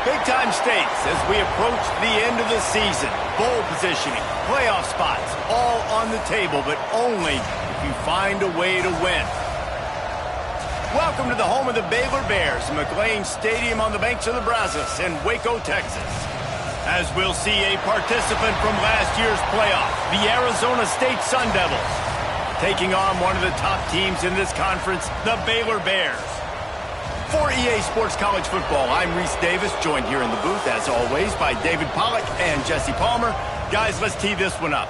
Big-time stakes as we approach the end of the season. Bowl positioning, playoff spots, all on the table, but only if you find a way to win. Welcome to the home of the Baylor Bears, McLean Stadium on the banks of the Brazos in Waco, Texas. As we'll see a participant from last year's playoff, the Arizona State Sun Devils, taking on one of the top teams in this conference, the Baylor Bears. For EA Sports College Football, I'm Reese Davis, joined here in the booth, as always, by David Pollack and Jesse Palmer. Guys, let's tee this one up.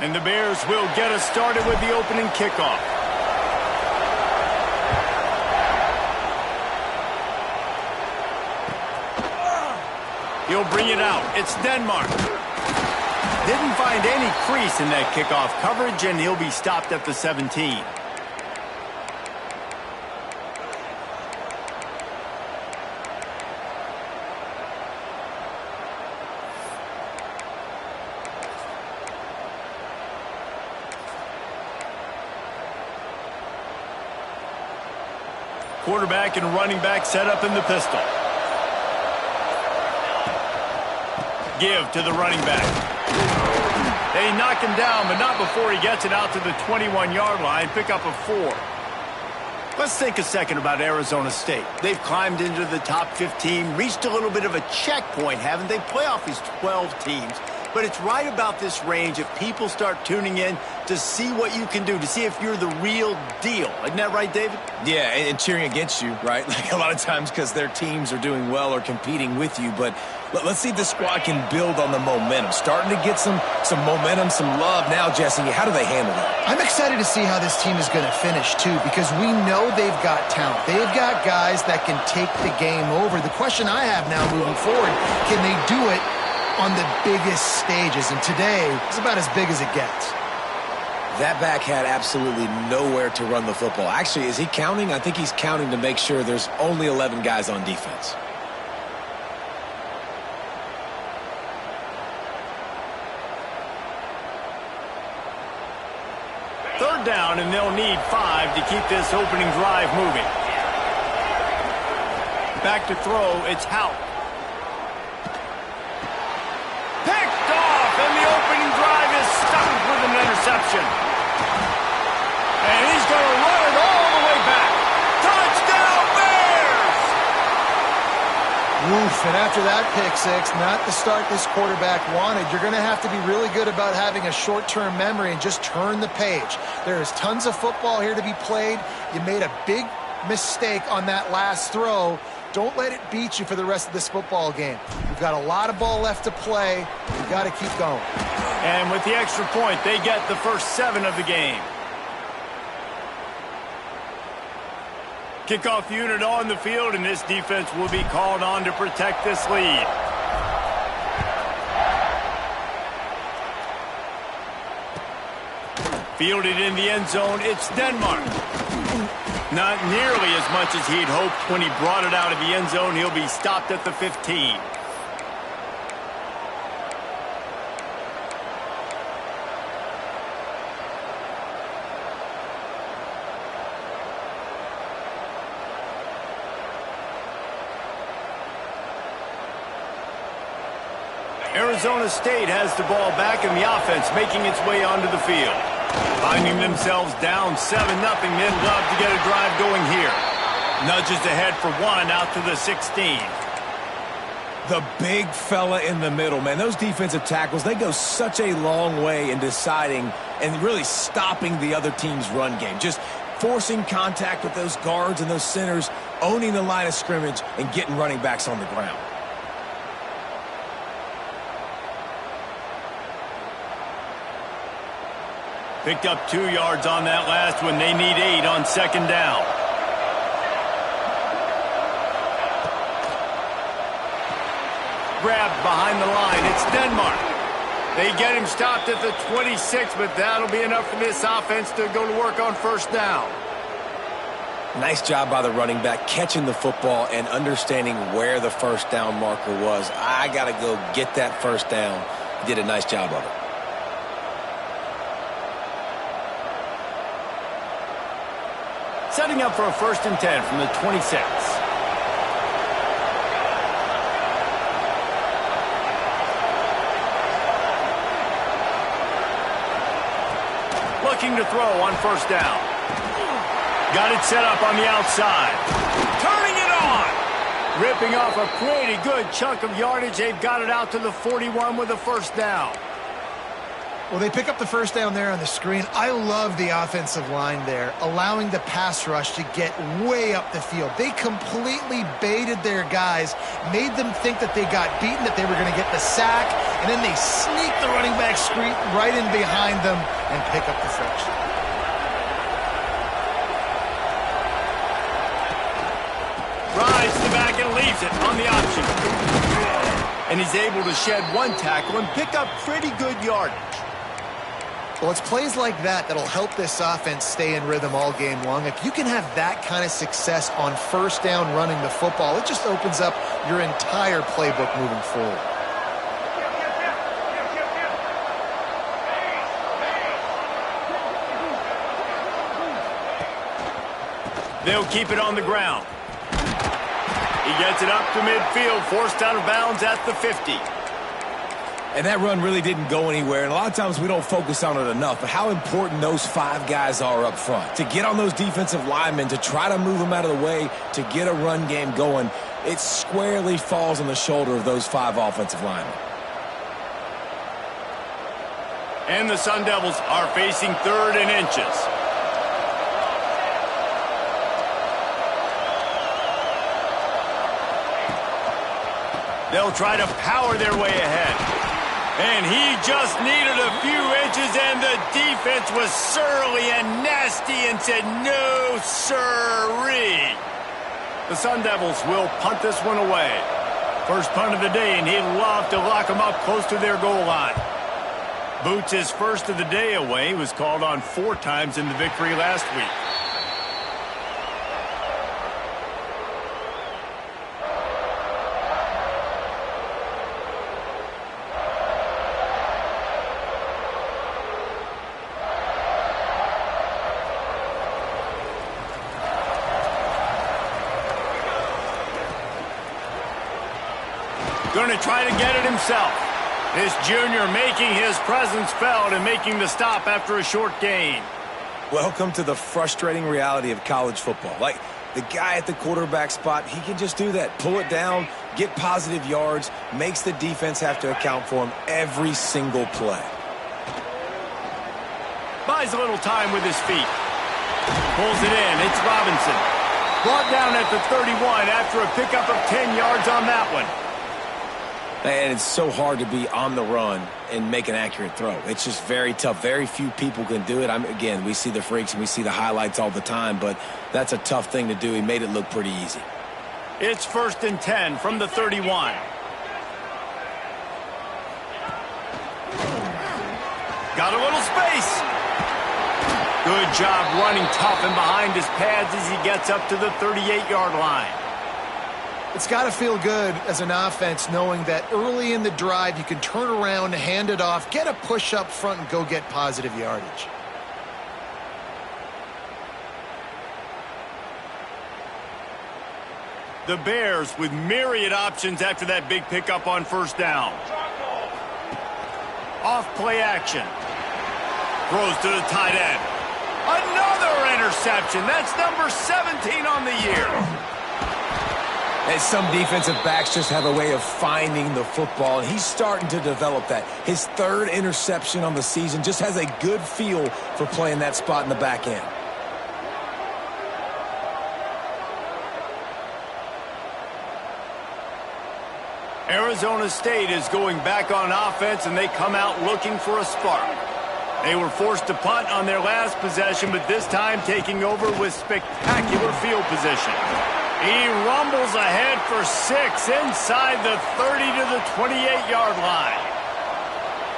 And the Bears will get us started with the opening kickoff. He'll bring it out. It's Denmark. Didn't find any crease in that kickoff coverage, and he'll be stopped at the 17. Quarterback and running back set up in the pistol. Give to the running back. They knock him down, but not before he gets it out to the 21-yard line. Pick up a 4. Let's think a second about Arizona State. They've climbed into the top 15, reached a little bit of a checkpoint, haven't they? Playoff is 12 teams. But it's right about this range if people start tuning in to see what you can do, to see if you're the real deal. Isn't that right, David? Yeah, and cheering against you, right? Like a lot of times because their teams are doing well or competing with you. But let's see if this squad can build on the momentum. Starting to get some momentum, some love. Now, Jesse, how do they handle that? I'm excited to see how this team is going to finish, too, because we know they've got talent. They've got guys that can take the game over. The question I have now moving forward, can they do it on the biggest stages? And today is about as big as it gets. That back had absolutely nowhere to run the football. Actually, is he counting? I think he's counting to make sure there's only 11 guys on defense. Third down, and they'll need 5 to keep this opening drive moving. Back to throw, it's Hout. Picked off, and the opening drive is stuffed with an interception. And he's going to run it all the way back. Touchdown, Bears! Oof, and after that pick six, not the start this quarterback wanted. You're going to have to be really good about having a short-term memory and just turn the page. There is tons of football here to be played. You made a big mistake on that last throw. Don't let it beat you for the rest of this football game. We've got a lot of ball left to play. We've got to keep going. And with the extra point, they get the first 7 of the game. Kickoff unit on the field, and this defense will be called on to protect this lead. Fielded in the end zone, it's Denmark. Not nearly as much as he'd hoped when he brought it out of the end zone. He'll be stopped at the 15. Arizona State has the ball back in the offense, making its way onto the field. Finding themselves down 7-0, they'd love to get a drive going here. Nudges ahead for 1 out to the 16. The big fella in the middle, man. Those defensive tackles, they go such a long way in deciding and really stopping the other team's run game. Just forcing contact with those guards and those centers, owning the line of scrimmage, and getting running backs on the ground. Picked up 2 yards on that last one. They need 8 on second down. Grabbed behind the line. It's Denmark. They get him stopped at the 26, but that'll be enough for this offense to go to work on first down. Nice job by the running back, catching the football and understanding where the first down marker was. I got to go get that first down. He did a nice job of it. Setting up for a 1st and 10 from the 26. Looking to throw on 1st down. Got it set up on the outside. Turning it on. Ripping off a pretty good chunk of yardage. They've got it out to the 41 with a 1st down. Well, they pick up the 1st down there on the screen. I love the offensive line there, allowing the pass rush to get way up the field. They completely baited their guys, made them think that they got beaten, that they were going to get the sack, and then they sneak the running back screen right in behind them and pick up the first. Drives to the back and leaves it on the option. And he's able to shed 1 tackle and pick up pretty good yardage. Well, it's plays like that that'll help this offense stay in rhythm all game long. If you can have that kind of success on 1st down running the football, it just opens up your entire playbook moving forward. They'll keep it on the ground. He gets it up to midfield, forced out of bounds at the 50. And that run really didn't go anywhere, and a lot of times we don't focus on it enough, but how important those 5 guys are up front. To get on those defensive linemen, to try to move them out of the way, to get a run game going, it squarely falls on the shoulder of those 5 offensive linemen. And the Sun Devils are facing 3rd and inches. They'll try to power their way ahead. And he just needed a few inches, and the defense was surly and nasty and said, no, sirree. The Sun Devils will punt this one away. First punt of the day, and he'd love to lock them up close to their goal line. Boots his first of the day away. He was called on 4 times in the victory last week. Going to try to get it himself. This junior making his presence felt and making the stop after a short gain. Welcome to the frustrating reality of college football. Like, the guy at the quarterback spot, he can just do that. Pull it down, get positive yards, makes the defense have to account for him every single play. Buys a little time with his feet. Pulls it in. It's Robinson. Brought down at the 31 after a pickup of 10 yards on that one. And it's so hard to be on the run and make an accurate throw. It's just very tough. Very few people can do it. Again, we see the freaks and we see the highlights all the time, but that's a tough thing to do. He made it look pretty easy. It's 1st and 10 from the 31. Got a little space. Good job running tough and behind his pads as he gets up to the 38-yard line. It's got to feel good as an offense knowing that early in the drive you can turn around, hand it off, get a push up front, and go get positive yardage. The Bears with myriad options after that big pickup on 1st down. Off play action. Throws to the tight end. Another interception. That's number 17 on the year. And some defensive backs just have a way of finding the football, and he's starting to develop that. His 3rd interception on the season, just has a good feel for playing that spot in the back end. Arizona State is going back on offense, and they come out looking for a spark. They were forced to punt on their last possession, but this time taking over with spectacular field position. He rumbles ahead for 6 inside the 30 to the 28-yard line.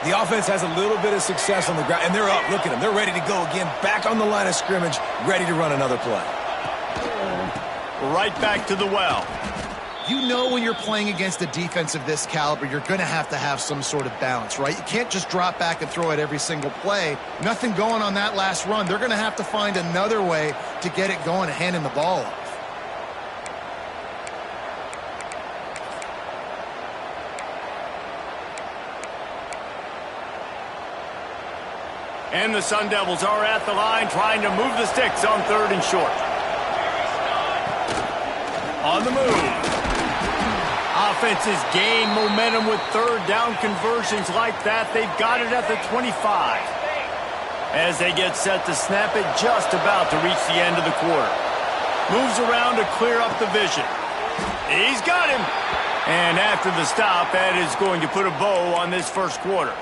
The offense has a little bit of success on the ground, and they're up. Look at them. They're ready to go again, back on the line of scrimmage, ready to run another play. right back to the well. You know when you're playing against a defense of this caliber, you're going to have some sort of balance, right? You can't just drop back and throw it every single play. Nothing going on that last run. They're going to have to find another way to get it going and handing the ball off. And the Sun Devils are at the line trying to move the sticks on 3rd and short. On the move. Offenses gain momentum with 3rd down conversions like that. They've got it at the 25. As they get set to snap it, just about to reach the end of the quarter. Moves around to clear up the vision. He's got him. And after the stop, that is going to put a bow on this first quarter.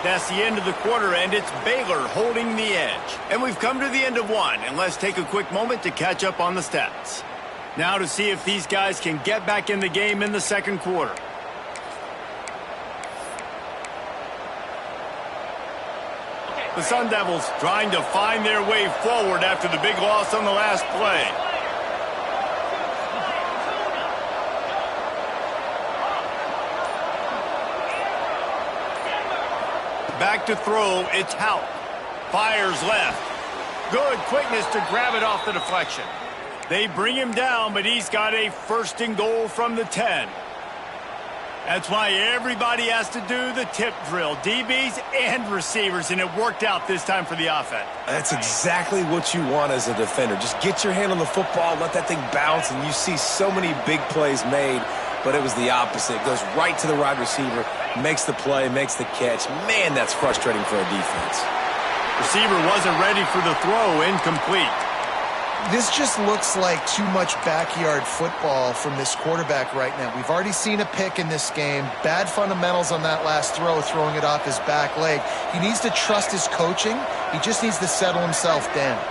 That's the end of the quarter, and it's Baylor holding the edge. And we've come to the end of one, and let's take a quick moment to catch up on the stats. Now to see if these guys can get back in the game in the second quarter. The Sun Devils trying to find their way forward after the big loss on the last play. Back to throw, it's Hout. Fires left. Good quickness to grab it off the deflection. They bring him down, but he's got a 1st and goal from the 10. That's why everybody has to do the tip drill, DBs and receivers, and it worked out this time for the offense. That's exactly what you want as a defender. Just get your hand on the football, let that thing bounce, and you see so many big plays made, but it was the opposite. It goes right to the wide receiver, makes the play, makes the catch. Man, that's frustrating for a defense. Receiver wasn't ready for the throw, incomplete. This just looks like too much backyard football from this quarterback right now. We've already seen a pick in this game. Bad fundamentals on that last throw, throwing it off his back leg. He needs to trust his coaching. He just needs to settle himself down.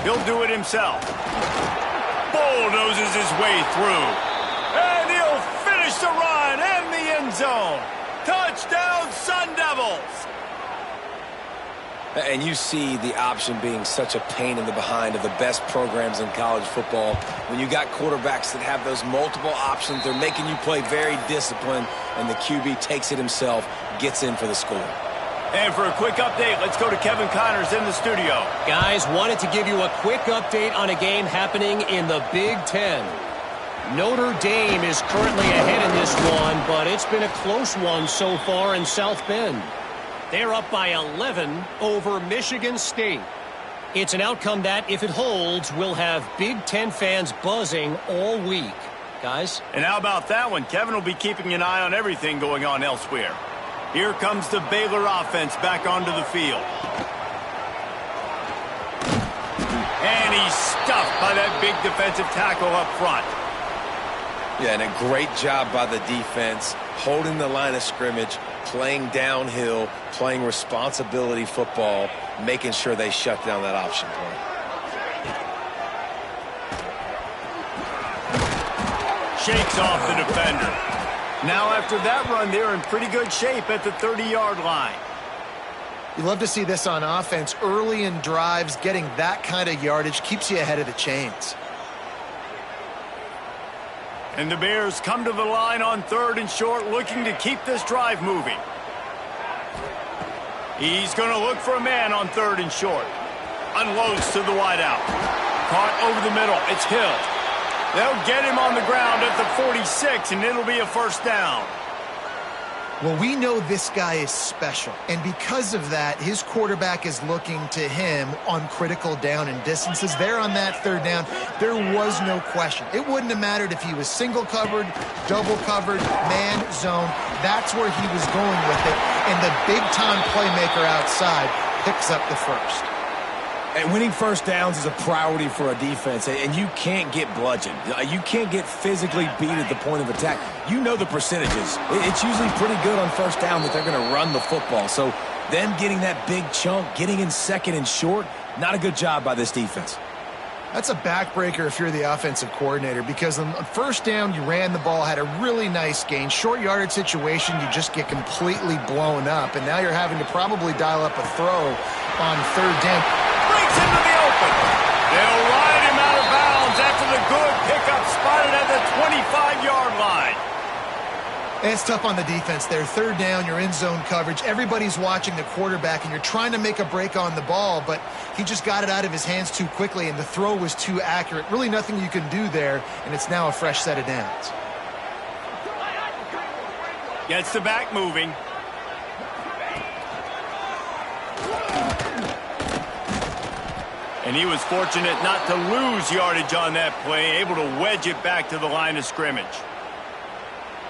He'll do it himself. Bulldozes his way through. And he'll finish the run in the end zone. Touchdown, Sun Devils. And you see the option being such a pain in the behind of the best programs in college football. When you got quarterbacks that have those multiple options, they're making you play very disciplined, and the QB takes it himself, gets in for the score. And for a quick update, let's go to Kevin Connors in the studio. Guys, wanted to give you a quick update on a game happening in the Big Ten. Notre Dame is currently ahead in this one, but it's been a close one so far in South Bend. They're up by 11 over Michigan State. It's an outcome that, if it holds, will have Big Ten fans buzzing all week. Guys? And how about that one? Kevin will be keeping an eye on everything going on elsewhere. Here comes the Baylor offense back onto the field. And he's stuffed by that big defensive tackle up front. Yeah, and a great job by the defense, holding the line of scrimmage, playing downhill, playing responsibility football, making sure they shut down that option play. Shakes off the defender. Now after that run, they're in pretty good shape at the 30-yard line. You love to see this on offense. Early in drives, getting that kind of yardage keeps you ahead of the chains. And the Bears come to the line on 3rd and short, looking to keep this drive moving. He's going to look for a man on 3rd and short. Unloads to the wideout. Caught over the middle. It's Hill. They'll get him on the ground at the 46, and it'll be a first down. Well, we know this guy is special, and because of that, his quarterback is looking to him on critical down and distances. There on that 3rd down, there was no question. It wouldn't have mattered if he was single covered, double covered, man, zone. That's where he was going with it, and the big-time playmaker outside picks up the first. And winning first downs is a priority for a defense, and you can't get bludgeoned. You can't get physically beat at the point of attack. You know the percentages. It's usually pretty good on first down that they're going to run the football. So Them getting that big chunk, getting in second and short, not a good job by this defense. That's a backbreaker if you're the offensive coordinator, because on first down, you ran the ball, had a really nice gain. Short yardage situation, you just get completely blown up, and now you're having to probably dial up a throw on third down. Breaks into the open. They'll ride him out of bounds after the good pickup spotted at the 25-yard line. And it's tough on the defense there. Third down, you're in zone coverage. Everybody's watching the quarterback, and you're trying to make a break on the ball, but he just got it out of his hands too quickly, and the throw was too accurate. Really nothing you can do there, and it's now a fresh set of downs. Gets the back moving. And he was fortunate not to lose yardage on that play, able to wedge it back to the line of scrimmage.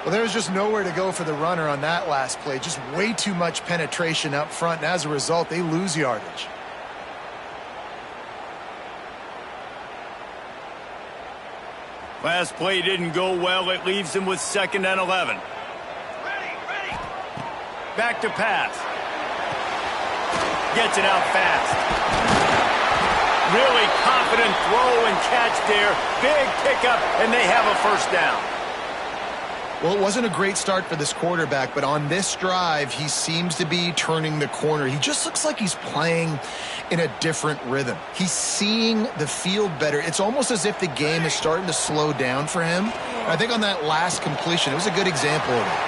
Well, there was just nowhere to go for the runner on that last play. Just way too much penetration up front, and as a result, they lose yardage. Last play didn't go well. It leaves them with 2nd and 11. Back to pass. Gets it out fast. Really confident throw and catch there. Big pickup, and they have a first down. Well, it wasn't a great start for this quarterback, but on this drive, he seems to be turning the corner. He just looks like he's playing in a different rhythm. He's seeing the field better. It's almost as if the game is starting to slow down for him. And I think on that last completion, it was a good example of it.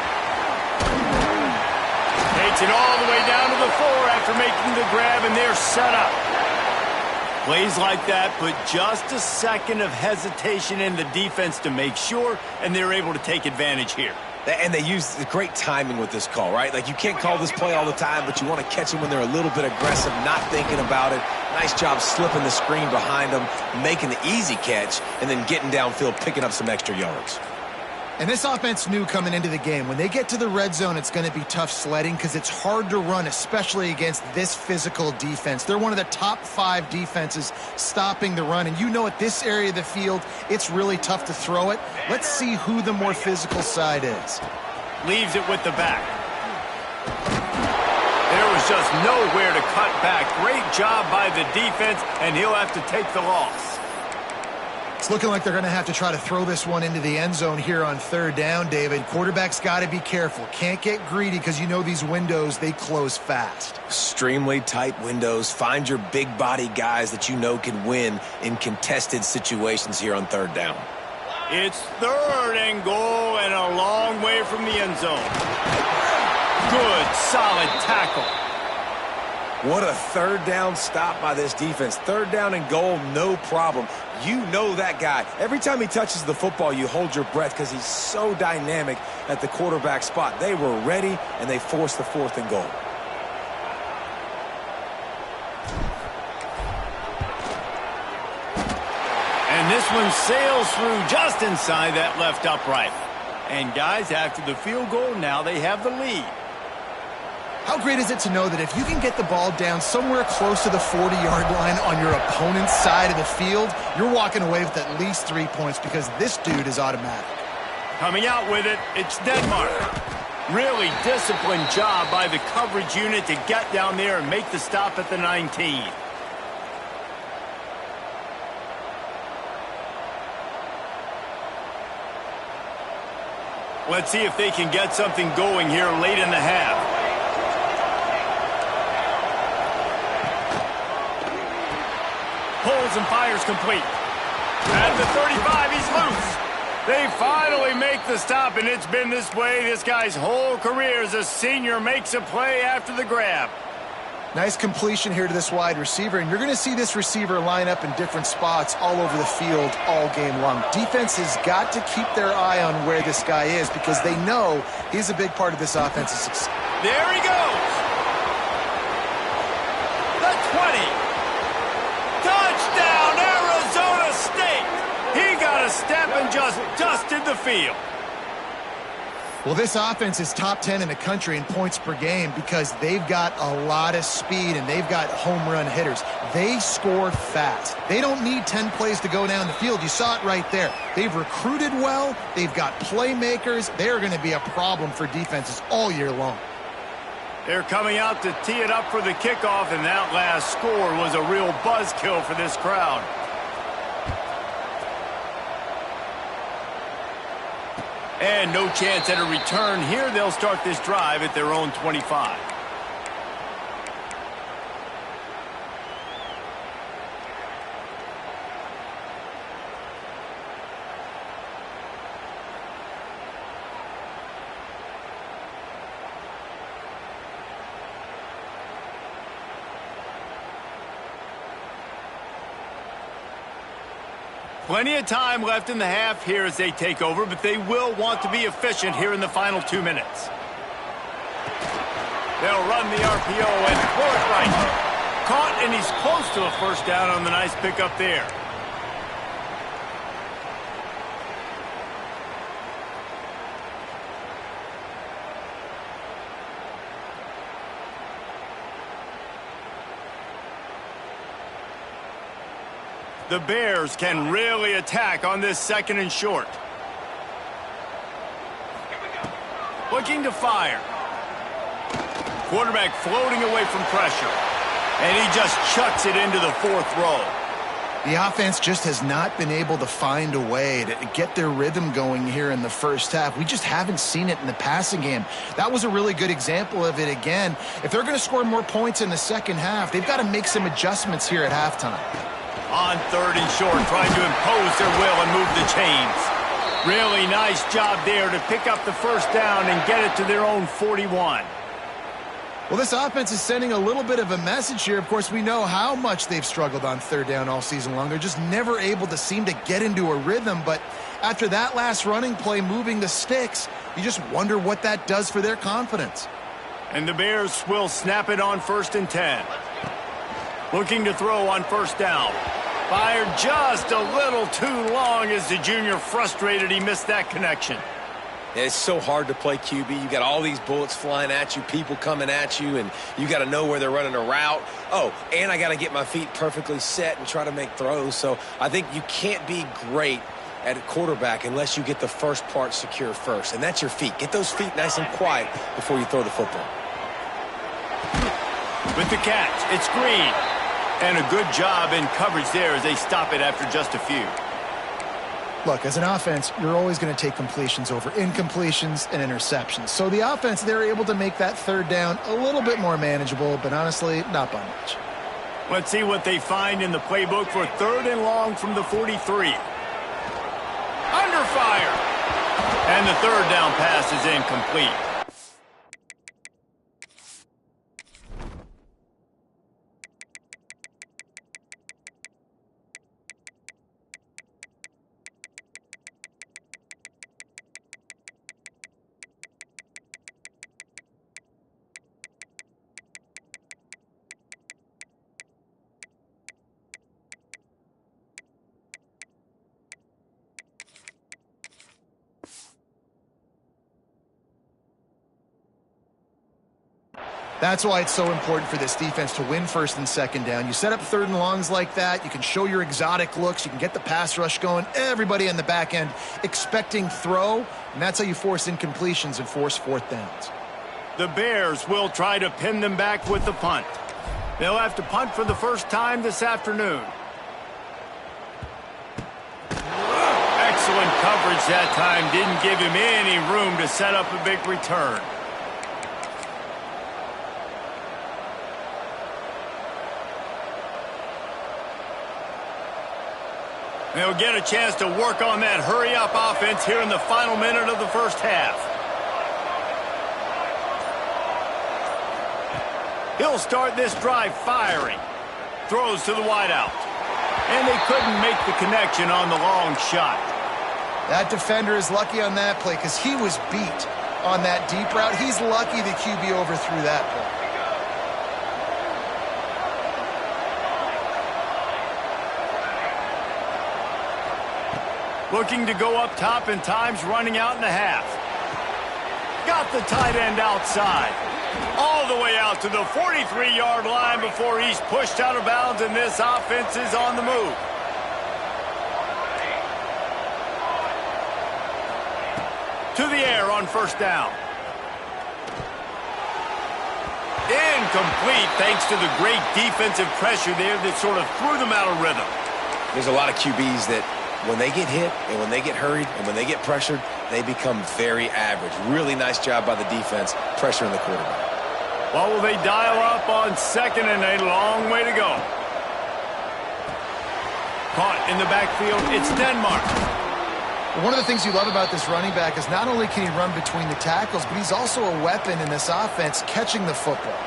Takes it all the way down to the 4 after making the grab, and they're set up. Plays like that put just a second of hesitation in the defense to make sure, and they're able to take advantage here. And they use the great timing with this call, right? Like, you can't call this play all the time, but you want to catch them when they're a little bit aggressive, not thinking about it. Nice job slipping the screen behind them, making the easy catch, and then getting downfield, picking up some extra yards. And this offense knew coming into the game, when they get to the red zone, it's going to be tough sledding because it's hard to run, especially against this physical defense. They're one of the top 5 defenses stopping the run. And you know at this area of the field, it's really tough to throw it. Let's see who the more physical side is. Leaves it with the back. There was just nowhere to cut back. Great job by the defense, and he'll have to take the loss. It's looking like they're going to have to try to throw this one into the end zone here on third down, David. Quarterback's got to be careful. Can't get greedy because you know these windows, they close fast. Extremely tight windows. Find your big body guys that you know can win in contested situations here on third down. It's 3rd and goal and a long way from the end zone. Good, solid tackle. What a third down stop by this defense. 3rd down and goal, no problem. You know that guy. Every time he touches the football, you hold your breath because he's so dynamic at the quarterback spot. They were ready, and they forced the 4th and goal. And this one sails through just inside that left upright. And guys, after the field goal, now they have the lead. How great is it to know that if you can get the ball down somewhere close to the 40-yard line on your opponent's side of the field, you're walking away with at least 3 points because this dude is automatic. Coming out with it, it's Denmark. Really disciplined job by the coverage unit to get down there and make the stop at the 19. Let's see if they can get something going here late in the half. Pulls and fires complete. At the 35, he's loose. They finally make the stop, and it's been this way this guy's whole career as a senior. Makes a play after the grab. Nice completion here to this wide receiver, and you're going to see this receiver line up in different spots all over the field all game long. Defense has got to keep their eye on where this guy is because they know he's a big part of this offensive success. There he goes. The 20. Touchdown, Arizona State! He got a step and just dusted the field. Well, this offense is top 10 in the country in points per game because they've got a lot of speed and they've got home run hitters. They score fast. They don't need 10 plays to go down the field. You saw it right there. They've recruited well. They've got playmakers. They're going to be a problem for defenses all year long. They're coming out to tee it up for the kickoff, and that last score was a real buzzkill for this crowd. And no chance at a return here. They'll start this drive at their own 25. Plenty of time left in the half here as they take over, but they will want to be efficient here in the final 2 minutes. They'll run the RPO and throw it right. Caught, and he's close to a first down on the nice pickup there. The Bears can really attack on this 2nd and short. Looking to fire. Quarterback floating away from pressure. And he just chucks it into the 4th row. The offense just has not been able to find a way to get their rhythm going here in the first half. We just haven't seen it in the passing game. That was a really good example of it again. If they're going to score more points in the second half, they've got to make some adjustments here at halftime. On 3rd and short, trying to impose their will and move the chains. Really nice job there to pick up the first down and get it to their own 41. Well, this offense is sending a little bit of a message here. Of course, we know how much they've struggled on 3rd down all season long. They're just never able to seem to get into a rhythm. But after that last running play moving the sticks, you just wonder what that does for their confidence. And the Bears will snap it on 1st and 10. Looking to throw on 1st down. Fired just a little too long as the junior frustrated he missed that connection. It's so hard to play QB. You got all these bullets flying at you, people coming at you, and you got to know where they're running a route. Oh, and I got to get my feet perfectly set and try to make throws. So I think you can't be great at a quarterback unless you get the first part secure first, and that's your feet. Get those feet nice and quiet before you throw the football. With the catch, it's Green. And a good job in coverage there as they stop it after just a few. Look, as an offense, you're always going to take completions over incompletions and interceptions. So the offense, they're able to make that 3rd down a little bit more manageable, but honestly, not by much. Let's see what they find in the playbook for 3rd and long from the 43. Under fire. And the 3rd down pass is incomplete. That's why it's so important for this defense to win 1st and 2nd down. You set up 3rd and longs like that. You can show your exotic looks. You can get the pass rush going. Everybody on the back end expecting throw, and that's how you force incompletions and force 4th downs. The Bears will try to pin them back with the punt. They'll have to punt for the first time this afternoon. Excellent coverage that time. Didn't give him any room to set up a big return. They'll get a chance to work on that hurry-up offense here in the final minute of the first half. He'll start this drive firing. Throws to the wideout. And they couldn't make the connection on the long shot. That defender is lucky on that play because he was beat on that deep route. He's lucky the QB overthrew that play. Looking to go up top, and time's running out in the half. Got the tight end outside. All the way out to the 43-yard line before he's pushed out of bounds, and this offense is on the move. To the air on 1st down. Incomplete thanks to the great defensive pressure there that sort of threw them out of rhythm. There's a lot of QBs that when they get hit and when they get hurried and when they get pressured, they become very average. Really nice job by the defense pressuring the quarterback. Well, will they dial up on second and a long way to go? Caught in the backfield, it's Denmark. One of the things you love about this running back is not only can he run between the tackles, but he's also a weapon in this offense catching the football.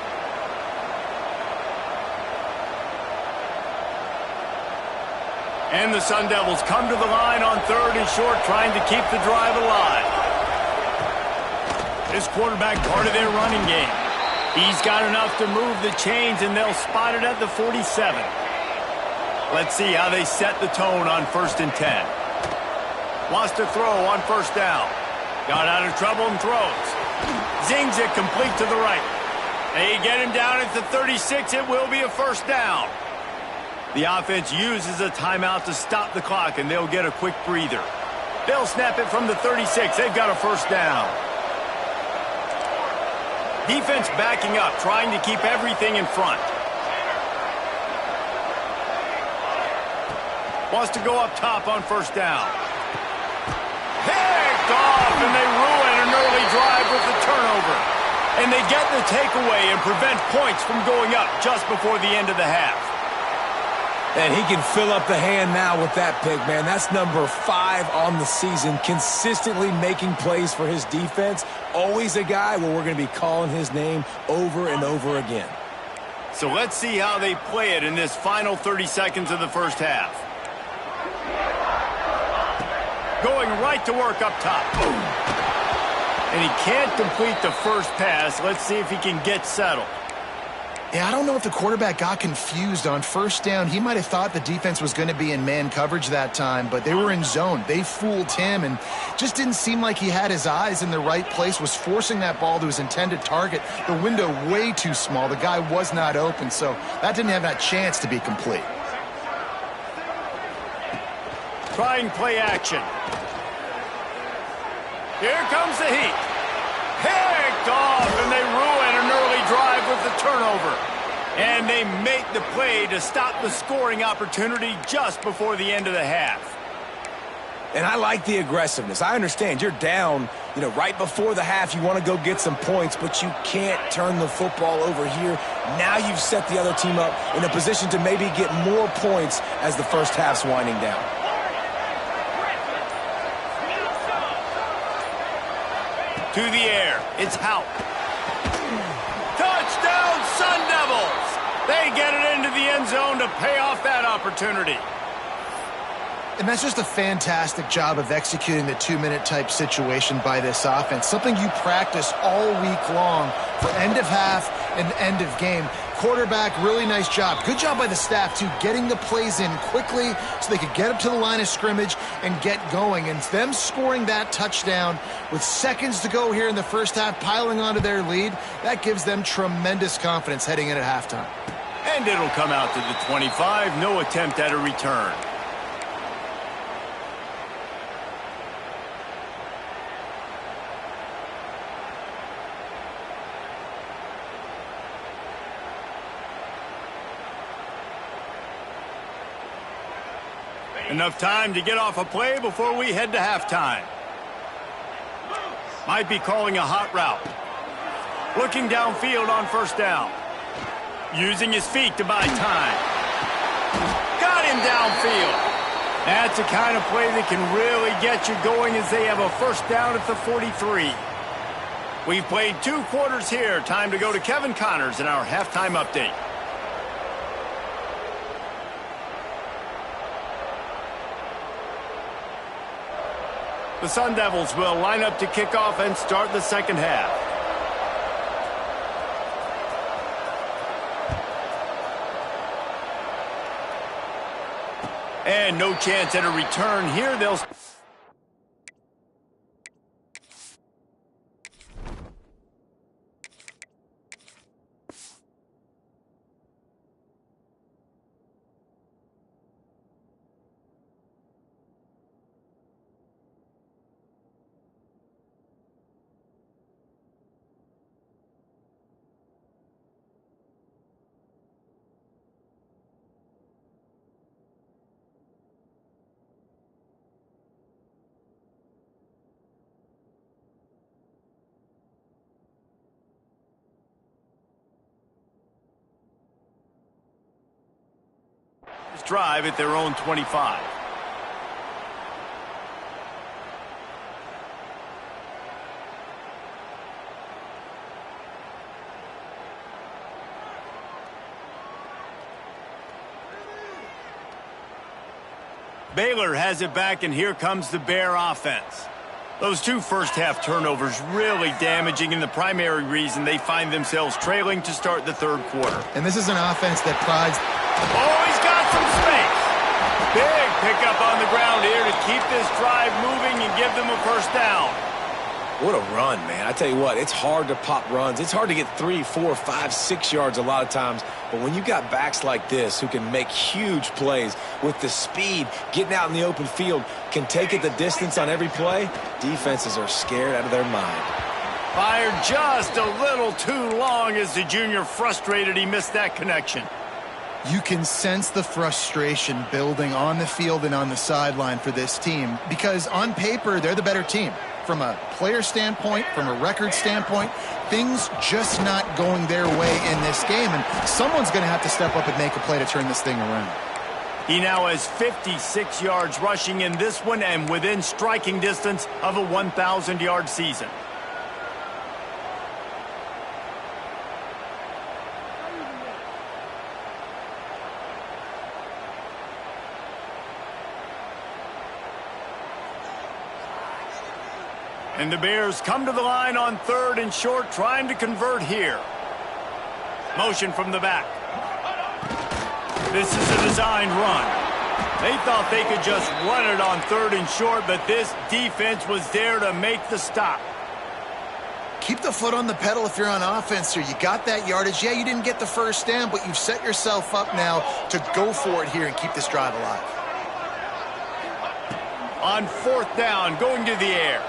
And the Sun Devils come to the line on third and short, trying to keep the drive alive. This quarterback part of their running game. He's got enough to move the chains, and they'll spot it at the 47. Let's see how they set the tone on 1st and 10. Wants to throw on 1st down. Got out of trouble and throws. Zings it complete to the right. They get him down at the 36. It will be a 1st down. The offense uses a timeout to stop the clock, and they'll get a quick breather. They'll snap it from the 36. They've got a 1st down. Defense backing up, trying to keep everything in front. Wants to go up top on 1st down. Picked off, and they ruin an early drive with the turnover. And they get the takeaway and prevent points from going up just before the end of the half. And he can fill up the hand now with that pick, man. That's number 5 on the season, consistently making plays for his defense. Always a guy where we're going to be calling his name over and over again. So let's see how they play it in this final 30 seconds of the first half. Going right to work up top. And he can't complete the first pass. Let's see if he can get settled. Yeah, I don't know if the quarterback got confused on 1st down. He might have thought the defense was going to be in man coverage that time, but they were in zone. They fooled him and just didn't seem like he had his eyes in the right place, was forcing that ball to his intended target. The window way too small. The guy was not open, so that didn't have that chance to be complete. Trying play action. Here comes the heat. Picked off, and they ruin an early drive with the turnover. And they make the play to stop the scoring opportunity just before the end of the half. And I like the aggressiveness. I understand you're down, right before the half. You want to go get some points, but you can't turn the football over here. Now you've set the other team up in a position to maybe get more points as the first half's winding down. To the air, it's Houck. Touchdown, Sun Devils! They get it into the end zone to pay off that opportunity. And that's just a fantastic job of executing the 2-minute type situation by this offense. Something you practice all week long for end of half and end of game. Quarterback, really nice job. Good job by the staff, too, getting the plays in quickly so they could get up to the line of scrimmage and get going. And them scoring that touchdown with seconds to go here in the first half, piling onto their lead, that gives them tremendous confidence heading in at halftime. And it'll come out to the 25. No attempt at a return. Enough time to get off a play before we head to halftime. Might be calling a hot route. Looking downfield on 1st down. Using his feet to buy time. Got him downfield. That's the kind of play that can really get you going as they have a 1st down at the 43. We've played 2 quarters here. Time to go to Kevin Connors in our halftime update. The Sun Devils will line up to kick off and start the second half. And no chance at a return here. They'll... 4th drive at their own 25. Baylor has it back, and here comes the Bear offense. Those 2 first-half turnovers really damaging, and the primary reason they find themselves trailing to start the 3rd quarter. And this is an offense that prides... Oh, he's got some space. Big pickup on the ground here to keep this drive moving and give them a 1st down. What a run, man. I tell you what, it's hard to pop runs. It's hard to get 3, 4, 5, 6 yards a lot of times. But when you got backs like this who can make huge plays with the speed, getting out in the open field, can take it the distance on every play, defenses are scared out of their mind. Fired just a little too long as the junior frustrated he missed that connection. You can sense the frustration building on the field and on the sideline for this team because on paper, they're the better team. From a player standpoint, from a record standpoint, things just not going their way in this game, and someone's going to have to step up and make a play to turn this thing around. He now has 56 yards rushing in this one and within striking distance of a 1,000-yard season. And the Bears come to the line on 3rd and short, trying to convert here. Motion from the back. This is a designed run. They thought they could just run it on 3rd and short, but this defense was there to make the stop. Keep the foot on the pedal if you're on offense here. You got that yardage. Yeah, you didn't get the 1st down, but you've set yourself up now to go for it here and keep this drive alive. On 4th down, going to the air.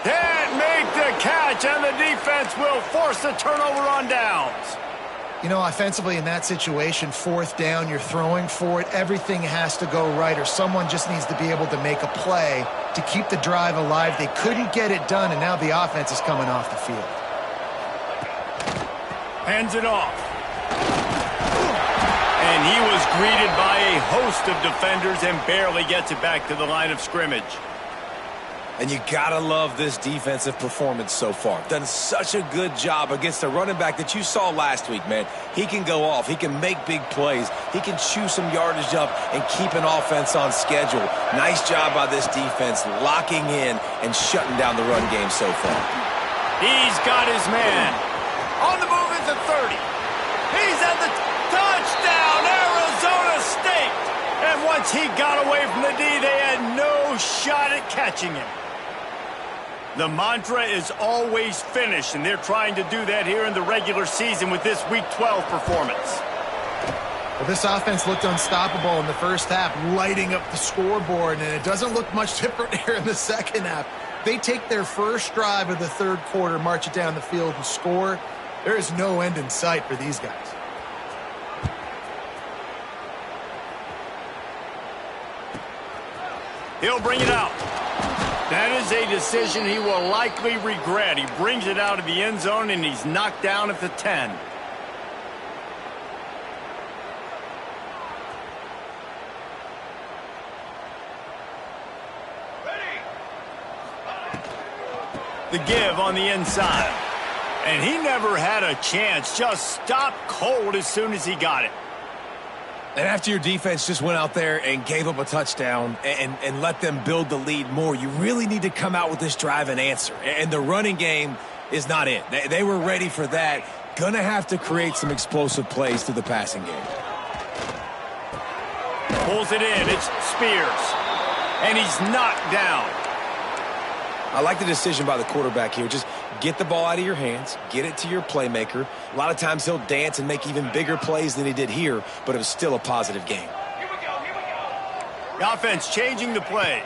Can't make the catch, and the defense will force a turnover on downs. You know, offensively in that situation, 4th down, you're throwing for it. Everything has to go right, or someone just needs to be able to make a play to keep the drive alive. They couldn't get it done, and now the offense is coming off the field. Hands it off. And he was greeted by a host of defenders and barely gets it back to the line of scrimmage. And you gotta love this defensive performance so far. Done such a good job against a running back that you saw last week, man. He can go off. He can make big plays. He can chew some yardage up and keep an offense on schedule. Nice job by this defense locking in and shutting down the run game so far. He's got his man. On the move at the 30. He's at the touchdown, Arizona State. And once he got away from the D, they had no shot at catching him. The mantra is always finish, and they're trying to do that here in the regular season with this Week 12 performance. Well, this offense looked unstoppable in the 1st half, lighting up the scoreboard, and it doesn't look much different here in the 2nd half. They take their 1st drive of the 3rd quarter, march it down the field, and score. There is no end in sight for these guys. He'll bring it out. That is a decision he will likely regret. He brings it out of the end zone, and he's knocked down at the 10. The give on the inside. And he never had a chance. Just stopped cold as soon as he got it. And after your defense just went out there and gave up a touchdown and let them build the lead more, you really need to come out with this drive and answer. And the running game is not it. They were ready for that. Gonna have to create some explosive plays through the passing game. Pulls it in. It's Spears. And he's knocked down. I like the decision by the quarterback here. Just get the ball out of your hands, get it to your playmaker. A lot of times he'll dance and make even bigger plays than he did here, but it was still a positive game. Here we go. The offense changing the play.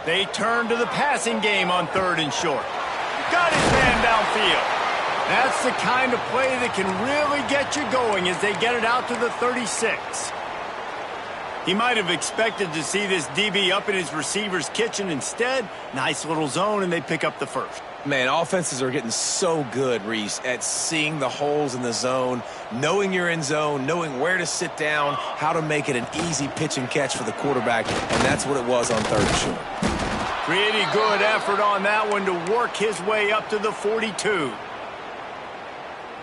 They turn to the passing game on 3rd and short. Got his man downfield. That's the kind of play that can really get you going as they get it out to the 36. He might have expected to see this DB up in his receiver's kitchen. Instead, nice little zone, and they pick up the 1st. Man, offenses are getting so good, Reese, at seeing the holes in the zone, knowing you're in zone, knowing where to sit down, how to make it an easy pitch and catch for the quarterback, and that's what it was on 3rd and short. Pretty good effort on that one to work his way up to the 42.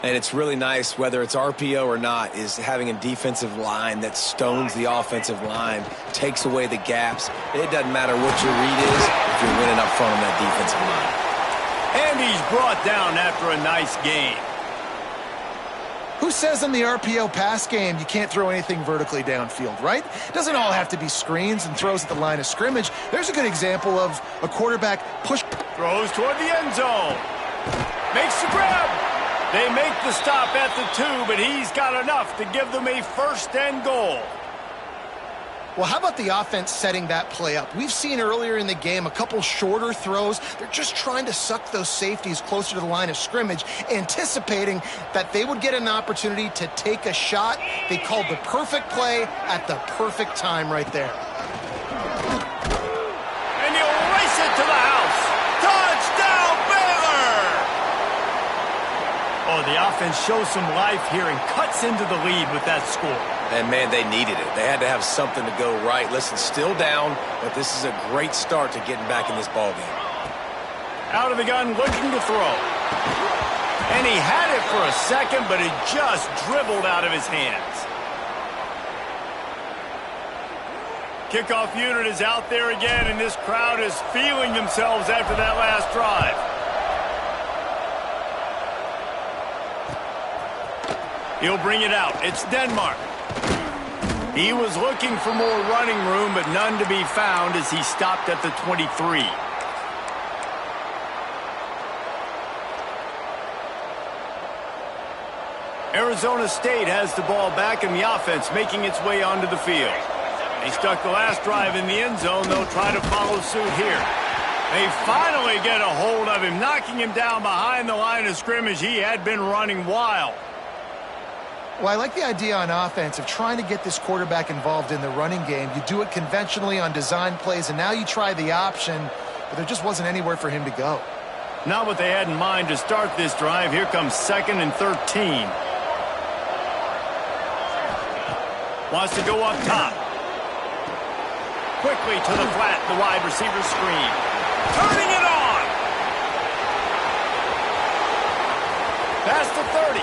And it's really nice, whether it's RPO or not, is having a defensive line that stones the offensive line, takes away the gaps. It doesn't matter what your read is if you're winning up front on that defensive line. And he's brought down after a nice gain. Who says in the RPO pass game you can't throw anything vertically downfield, right? It doesn't all have to be screens and throws at the line of scrimmage. There's a good example of a quarterback push. Throws toward the end zone. Makes the grab. They make the stop at the 2, but he's got enough to give them a 1st and goal. Well, how about the offense setting that play up? We've seen earlier in the game a couple shorter throws. They're just trying to suck those safeties closer to the line of scrimmage, anticipating that they would get an opportunity to take a shot. They called the perfect play at the perfect time right there. And he'll race it to the house. Touchdown, Baylor! Oh, the offense shows some life here and cuts into the lead with that score. And, man, they needed it. They had to have something to go right. Listen, still down, but this is a great start to getting back in this ballgame. Out of the gun, looking to throw. And he had it for a second, but it just dribbled out of his hands. Kickoff unit is out there again, and this crowd is feeling themselves after that last drive. He'll bring it out. It's Denmark. He was looking for more running room, but none to be found as he stopped at the 23. Arizona State has the ball back in the offense, making its way onto the field. They stuck the last drive in the end zone. They'll try to follow suit here. They finally get a hold of him, knocking him down behind the line of scrimmage. He had been running wild. Well, I like the idea on offense of trying to get this quarterback involved in the running game. You do it conventionally on design plays, and now you try the option, but there just wasn't anywhere for him to go. Not what they had in mind to start this drive. Here comes 2nd and 13. Wants to go up top. Quickly to the flat, the wide receiver screen. Turning it on! Past the 30.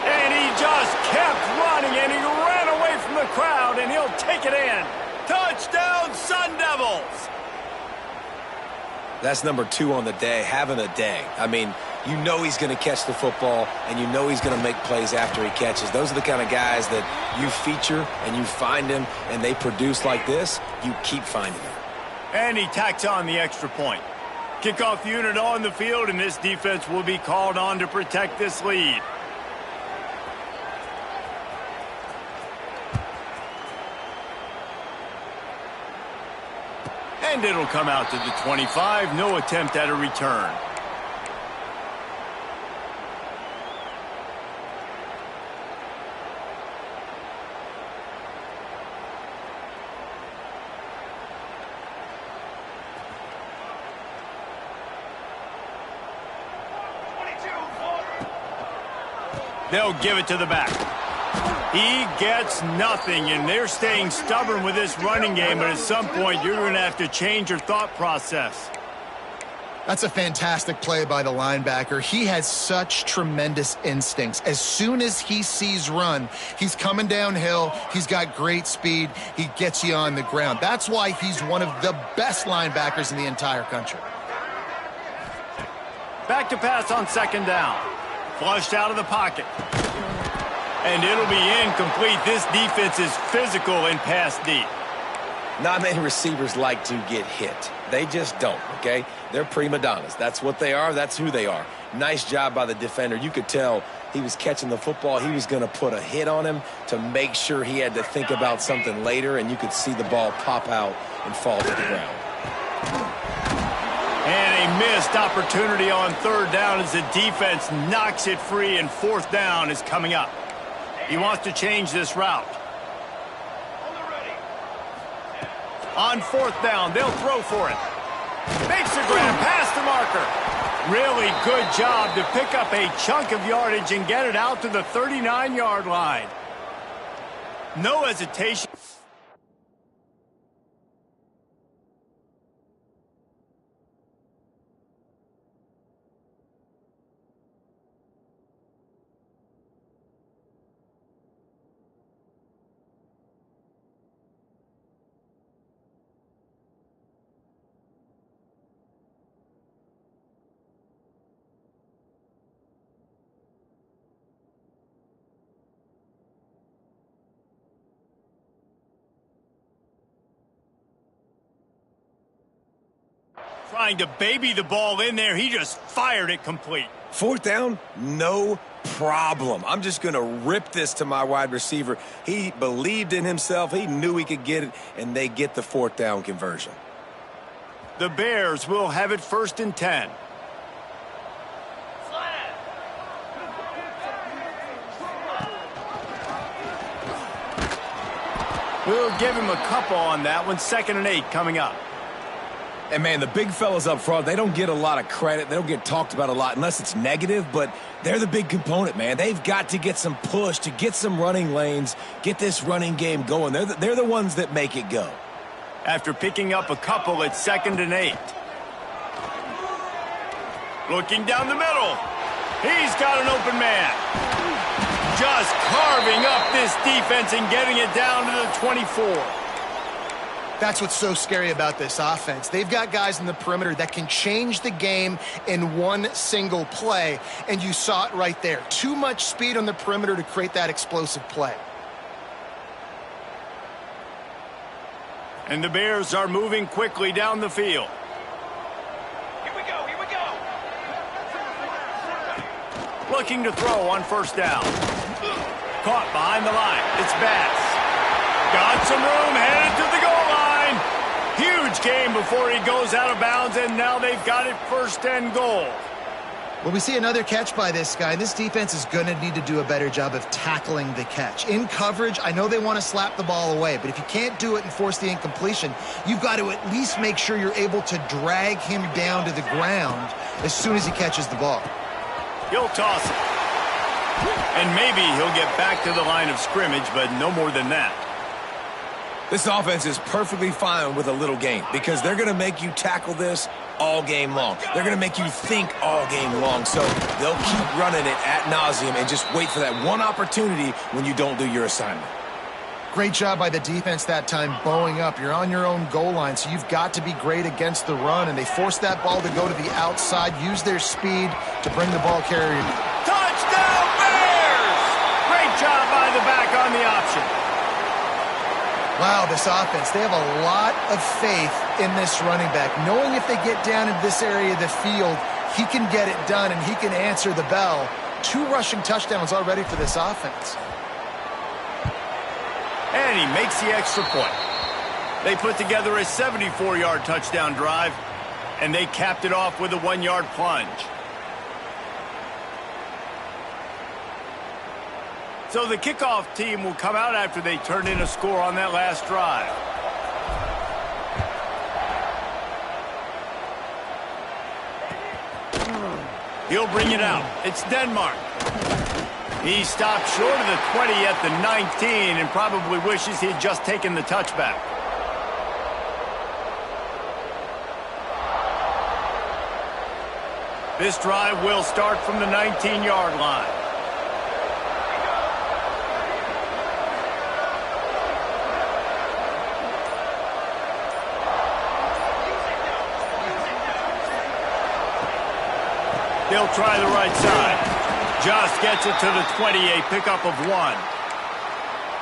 And he just kept running, and he ran away from the crowd, and he'll take it in. Touchdown, Sun Devils! That's number 2 on the day, having a day. I mean, you know he's going to catch the football, and you know he's going to make plays after he catches. Those are the kind of guys that you feature, and you find them, and they produce like this. You keep finding them. And he tacks on the extra point. Kickoff unit on the field, and this defense will be called on to protect this lead. And it'll come out to the 25. No attempt at a return. They'll give it to the back. He gets nothing, and they're staying stubborn with this running game, but at some point you're going to have to change your thought process. That's a fantastic play by the linebacker. He has such tremendous instincts. As soon as he sees run, he's coming downhill. He's got great speed. He gets you on the ground. That's why he's one of the best linebackers in the entire country. Back to pass on 2nd down. Flushed out of the pocket. And it'll be incomplete. This defense is physical and pass deep. Not many receivers like to get hit. They just don't, okay? They're prima donnas. That's what they are. That's who they are. Nice job by the defender. You could tell he was catching the football. He was going to put a hit on him to make sure he had to think about something later, and you could see the ball pop out and fall to the ground. And a missed opportunity on 3rd down as the defense knocks it free, and 4th down is coming up. He wants to change this route. On 4th down, they'll throw for it. Makes the grab past the marker. Really good job to pick up a chunk of yardage and get it out to the 39-yard line. No hesitation. Trying to baby the ball in there. He just fired it complete. Fourth down, no problem. I'm just going to rip this to my wide receiver. He believed in himself. He knew he could get it, and they get the fourth down conversion. The Bears will have it 1st and 10. We'll give him a couple on that one. 2nd and 8 coming up. And, man, the big fellas up front, they don't get a lot of credit. They don't get talked about a lot unless it's negative, but they're the big component, man. They've got to get some push, to get some running lanes, get this running game going. They're the ones that make it go. After picking up a couple, it's 2nd and 8. Looking down the middle. He's got an open man. Just carving up this defense and getting it down to the 24. That's what's so scary about this offense. They've got guys in the perimeter that can change the game in one single play, and you saw it right there. Too much speed on the perimeter to create that explosive play. And the Bears are moving quickly down the field. Here we go, here we go. Looking to throw on 1st down. Caught behind the line. It's Bass. Got some room, headed to the goal line. Huge game before he goes out of bounds, and now they've got it 1st and goal. Well, we see another catch by this guy. This defense is going to need to do a better job of tackling the catch. In coverage, I know they want to slap the ball away, but if you can't do it and force the incompletion, you've got to at least make sure you're able to drag him down to the ground as soon as he catches the ball. He'll toss it. And maybe he'll get back to the line of scrimmage, but no more than that. This offense is perfectly fine with a little gain because they're going to make you tackle this all game long. They're going to make you think all game long. So they'll keep running it ad nauseum and just wait for that one opportunity when you don't do your assignment. Great job by the defense that time, bowing up. You're on your own goal line, so you've got to be great against the run. And they force that ball to go to the outside, use their speed to bring the ball carrier. Touchdown, Bears! Great job by the back on the option. Wow, this offense, they have a lot of faith in this running back. Knowing if they get down in this area of the field, he can get it done and he can answer the bell. 2 rushing touchdowns already for this offense. And he makes the extra point. They put together a 74-yard touchdown drive, and they capped it off with a 1-yard plunge. So the kickoff team will come out after they turn in a score on that last drive. He'll bring it out. It's Denmark. He stopped short of the 20 at the 19 and probably wishes he'd just taken the touchback. This drive will start from the 19-yard line. They'll try the right side. Just gets it to the 20, a pickup of 1.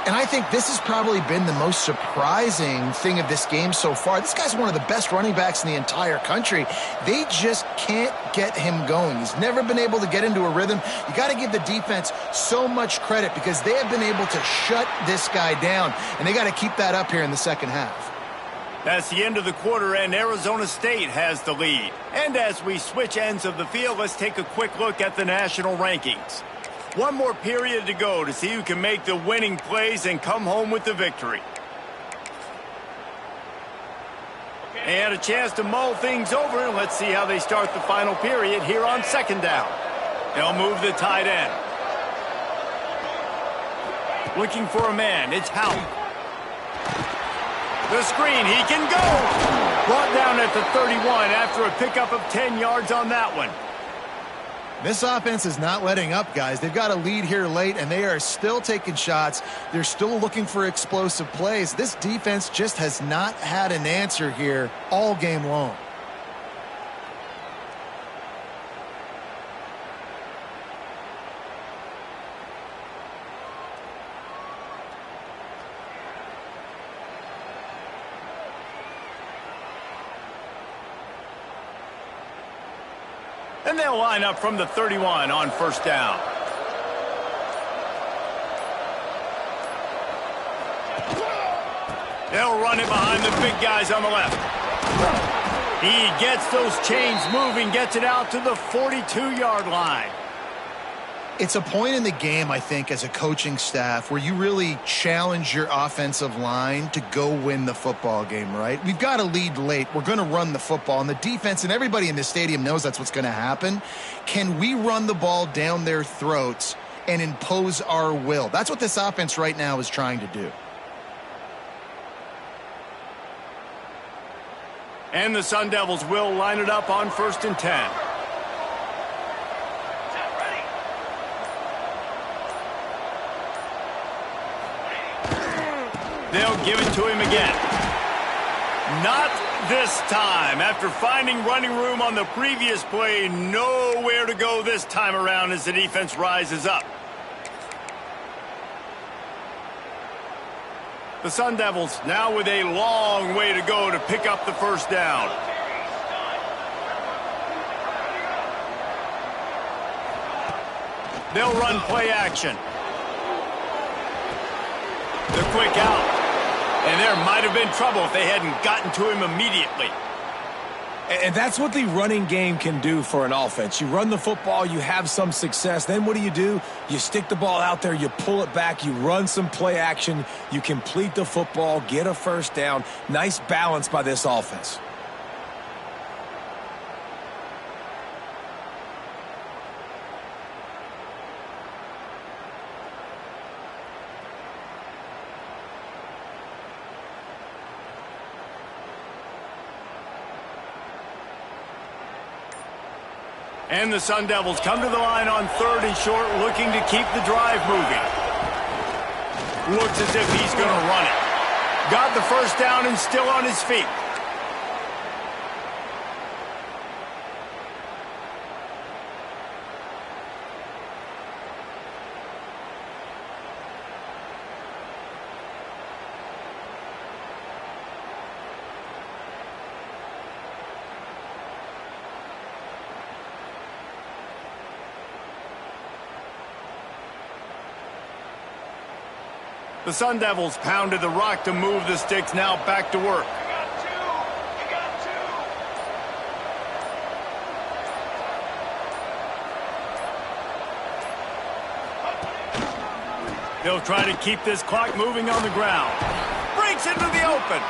And I think this has probably been the most surprising thing of this game so far. This guy's one of the best running backs in the entire country. They just can't get him going. He's never been able to get into a rhythm. You got to give the defense so much credit because they have been able to shut this guy down, and they got to keep that up here in the second half. That's the end of the quarter, and Arizona State has the lead. And as we switch ends of the field, let's take a quick look at the national rankings. One more period to go to see who can make the winning plays and come home with the victory. They had a chance to mull things over. Let's see how they start the final period here on second down. They'll move the tight end. Looking for a man. It's Howe. The screen. He can go. Brought down at the 31 after a pickup of 10 yards on that one. This offense is not letting up, guys. They've got a lead here late, and they are still taking shots. They're still looking for explosive plays. This defense just has not had an answer here all game long. And they'll line up from the 31 on first down. They'll run it behind the big guys on the left. He gets those chains moving, gets it out to the 42-yard line. It's a point in the game, I think, as a coaching staff where you really challenge your offensive line to go win the football game, right? We've got a lead late. We're going to run the football. And the defense and everybody in the stadium knows that's what's going to happen. Can we run the ball down their throats and impose our will? That's what this offense right now is trying to do. And the Sun Devils will line it up on 1st and 10. They'll give it to him again. Not this time. After finding running room on the previous play, nowhere to go this time around as the defense rises up. The Sun Devils now with a long way to go to pick up the first down. They'll run play action. The quick out. And there might have been trouble if they hadn't gotten to him immediately. And that's what the running game can do for an offense. You run the football, you have some success. Then what do? You stick the ball out there, you pull it back, you run some play action, you complete the football, get a first down. Nice balance by this offense. And the Sun Devils come to the line on 3rd and short, looking to keep the drive moving. Looks as if he's going to run it. Got the first down and still on his feet. The Sun Devils pounded the rock to move the sticks, now back to work. They'll try to keep this clock moving on the ground. Breaks into the open.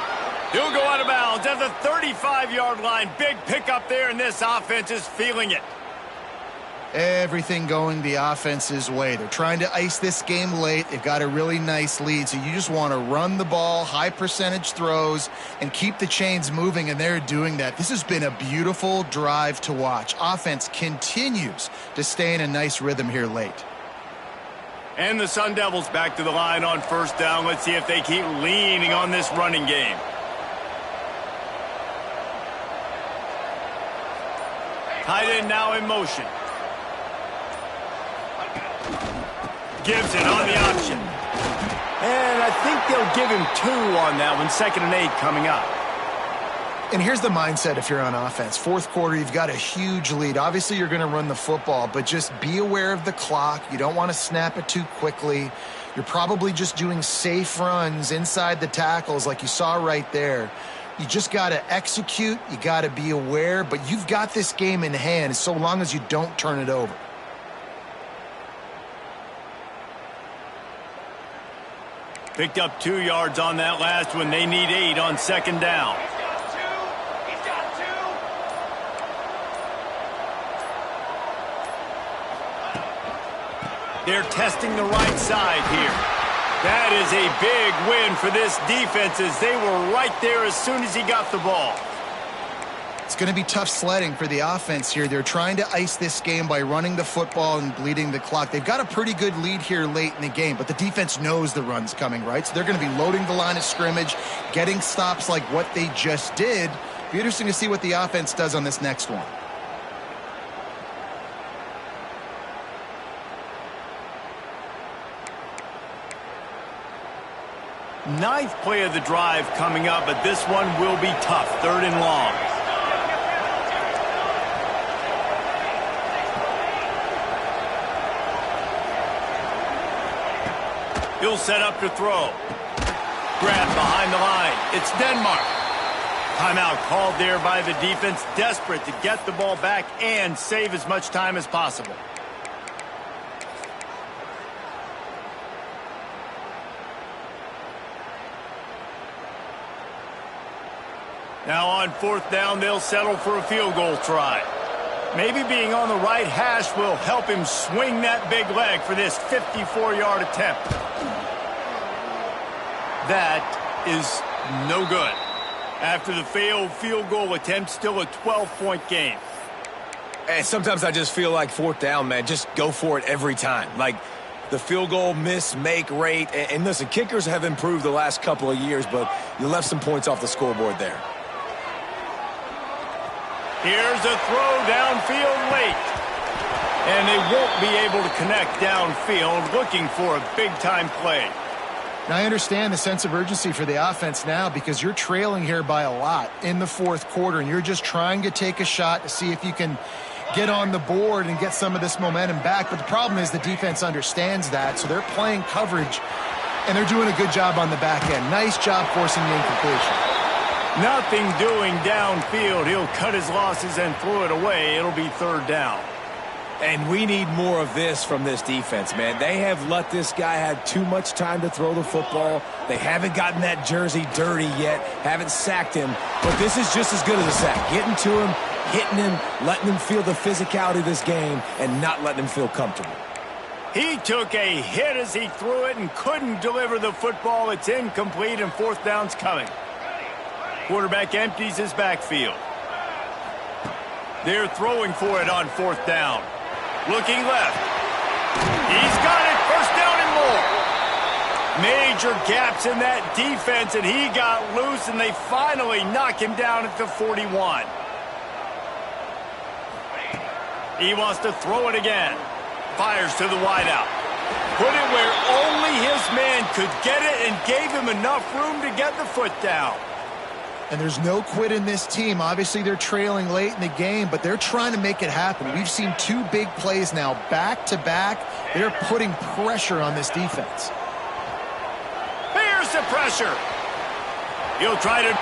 He'll go out of bounds at the 35-yard line. Big pickup there, and this offense is feeling it. Everything going the offense's way. They're trying to ice this game late. They've got a really nice lead, so you just want to run the ball, high percentage throws, and keep the chains moving, and they're doing that. This has been a beautiful drive to watch. Offense continues to stay in a nice rhythm here late. And the Sun Devils back to the line on first down. Let's see if they keep leaning on this running game. Tight end now in motion. Gives it on the option. And I think they'll give him 2 on that one. 2nd and 8 coming up. And here's the mindset if you're on offense. 4th quarter, you've got a huge lead. Obviously, you're going to run the football, but just be aware of the clock. You don't want to snap it too quickly. You're probably just doing safe runs inside the tackles like you saw right there. You just got to execute. You got to be aware, but you've got this game in hand so long as you don't turn it over. Picked up 2 yards on that last one. They need 8 on 2nd down. They're testing the right side here. That is a big win for this defense as they were right there as soon as he got the ball. It's going to be tough sledding for the offense here. They're trying to ice this game by running the football and bleeding the clock. They've got a pretty good lead here late in the game, but the defense knows the run's coming, right? So they're going to be loading the line of scrimmage, getting stops like what they just did. Be interesting to see what the offense does on this next one. Ninth play of the drive coming up, but this one will be tough. 3rd and long. He'll set up to throw. Grab behind the line. It's Denmark. Timeout called there by the defense, desperate to get the ball back and save as much time as possible. Now on 4th down, they'll settle for a field goal try. Maybe being on the right hash will help him swing that big leg for this 54-yard attempt. That is no good. After the failed field goal attempt, still a 12-point game. And sometimes I just feel like 4th down, man, just go for it every time. Like the field goal miss-make rate. And listen, kickers have improved the last couple of years, but you left some points off the scoreboard there. Here's a throw downfield late. And they won't be able to connect downfield, looking for a big-time play. Now, I understand the sense of urgency for the offense now because you're trailing here by a lot in the 4th quarter, and you're just trying to take a shot to see if you can get on the board and get some of this momentum back. But the problem is the defense understands that, so they're playing coverage, and they're doing a good job on the back end. Nice job forcing the incompletion. Nothing doing downfield. He'll cut his losses and throw it away. It'll be 3rd down. And we need more of this from this defense, man. They have let this guy have too much time to throw the football. They haven't gotten that jersey dirty yet, haven't sacked him. But this is just as good as a sack. Getting to him, hitting him, letting him feel the physicality of this game, and not letting him feel comfortable. He took a hit as he threw it and couldn't deliver the football. It's incomplete, and 4th down's coming. Quarterback empties his backfield. They're throwing for it on 4th down. Looking left. He's got it. 1st down and more. Major gaps in that defense, and he got loose, and they finally knock him down at the 41. He wants to throw it again. Fires to the wideout. Put it where only his man could get it and gave him enough room to get the foot down. And there's no quit in this team. Obviously, they're trailing late in the game, but they're trying to make it happen. We've seen 2 big plays now, back-to-back. They're putting pressure on this defense. Here's the pressure. He'll try to...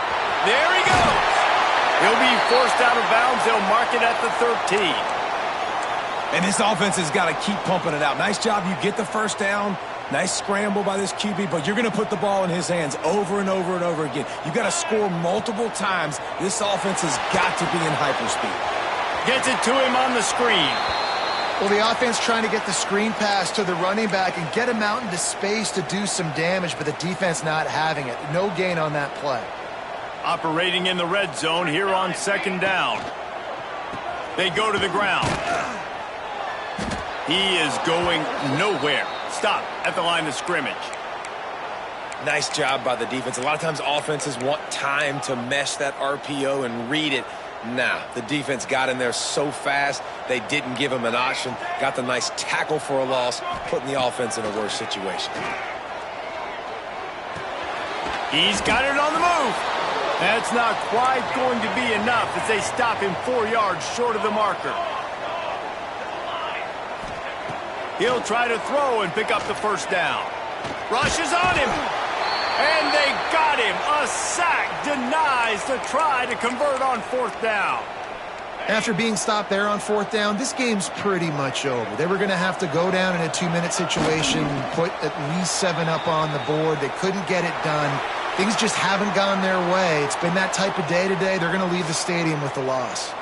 There he goes. He'll be forced out of bounds. They'll mark it at the 13. And this offense has got to keep pumping it out. Nice job. You get the 1st down. Nice scramble by this QB, but you're going to put the ball in his hands over and over and over again. You've got to score multiple times. This offense has got to be in hyperspeed. Gets it to him on the screen. Well, the offense trying to get the screen pass to the running back and get him out into space to do some damage, but the defense not having it. No gain on that play. Operating in the red zone here on 2nd down. They go to the ground. He is going nowhere. Stop at the line of scrimmage. Nice job by the defense. A lot of times offenses want time to mesh that RPO and read it. Nah, the defense got in there so fast, they didn't give him an option. Got the nice tackle for a loss, putting the offense in a worse situation. He's got it on the move. That's not quite going to be enough as they stop him 4 yards short of the marker. He'll try to throw and pick up the 1st down. Rushes on him. And they got him. A sack denies the try to convert on 4th down. After being stopped there on 4th down, this game's pretty much over. They were going to have to go down in a 2-minute situation, put at least 7 up on the board. They couldn't get it done. Things just haven't gone their way. It's been that type of day today. They're going to leave the stadium with the loss.